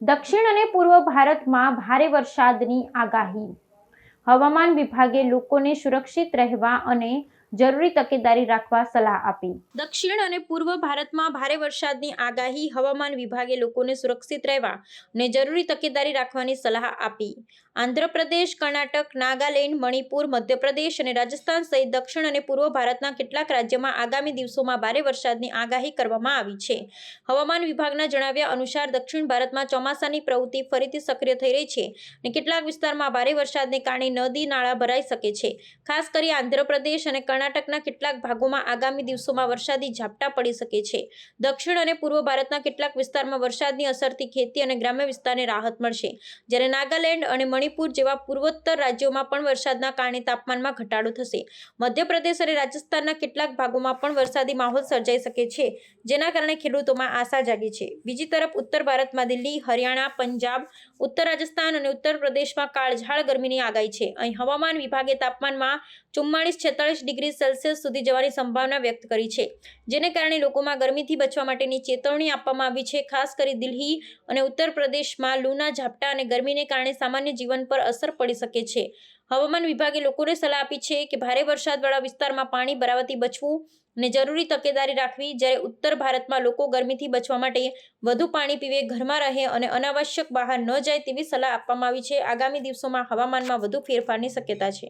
દક્ષિણ અને પૂર્વ ભારતમાં ભારે વરસાદની આગાહી. હવામાન વિભાગે લોકોને સુરક્ષિત રહેવા અને જરૂરી તકેદારી રાખવા સલાહ આપી. દક્ષિણ અને પૂર્વ ભારતમાં ભારે વરસાદની આગાહી. હવામાન વિભાગે લોકોને સુરક્ષિત રહેવા અને જરૂરી તકેદારી રાખવાની સલાહ આપી. આંધ્રપ્રદેશ, કર્ણાટક, નાગાલેન્ડ, મણિપુર, મધ્યપ્રદેશ અને રાજસ્થાન સહિત દક્ષિણ અને પૂર્વ ભારતના કેટલાક રાજ્યોમાં આગામી દિવસોમાં ભારે વરસાદની આગાહી કરવામાં આવી છે. હવામાન વિભાગના જણાવ્યા અનુસાર દક્ષિણ ભારતમાં ચોમાસાની પ્રવૃત્તિ ફરીથી સક્રિય થઈ રહી છે અને કેટલાક વિસ્તારમાં ભારે વરસાદને કારણે નદી નાળા ભરાઈ શકે છે. ખાસ કરી આંધ્રપ્રદેશ અને કર્ણાટકના કેટલાક ભાગોમાં આગામી દિવસોમાં વરસાદી ઝાપટા પડી શકે છે. દક્ષિણ અને પૂર્વ ભારતના કેટલાક વિસ્તારમાં વરસાદની અસરથી ખેતી અને ગ્રામ્ય વિસ્તારને રાહત મળશે, જ્યારે નાગાલેન્ડ અને મણિપુર જેવા પૂર્વોત્તર રાજ્યોમાં પણ વરસાદના કારણે તાપમાનમાં ઘટાડો થશે. મધ્યપ્રદેશ અને રાજસ્થાનના કેટલાક ભાગોમાં પણ વરસાદી માહોલ સર્જાઈ શકે છે, જેના કારણે ખેડૂતોમાં આશા જાગી છે. બીજી તરફ ઉત્તર ભારતમાં દિલ્હી, હરિયાણા, પંજાબ, ઉત્તર રાજસ્થાન અને ઉત્તર પ્રદેશમાં કાળઝાળ ગરમીની આગાહી છે. અહીં હવામાન વિભાગે તાપમાનમાં 44-46 ડિગ્રી સેલ્સિયસ સુધી જવાની સંભાવના વ્યક્ત કરી છે, જેને કારણે લોકોમાં ગરમીથી બચવા માટેની ચેતવણી આપવામાં આવી છે. ખાસ કરી દિલ્હી અને ઉત્તર પ્રદેશમાં લૂના ઝાપટા અને ગરમીને કારણે સામાન્ય જીવન પર અસર પડી શકે છે. હવામાન વિભાગે લોકોને સલાહ આપી છે કે ભારે વરસાદવાળા વિસ્તારમાં પાણી ભરાવાથી બચવું અને જરૂરી તકેદારી રાખવી, જ્યારે ઉત્તર ભારતમાં લોકો ગરમીથી બચવા માટે વધુ પાણી પીવે, ઘરમાં રહે અને અનાવશ્યક બહાર ન જાય તેવી સલાહ આપવામાં આવી છે. આગામી દિવસોમાં હવામાનમાં વધુ ફેરફારની શક્યતા છે.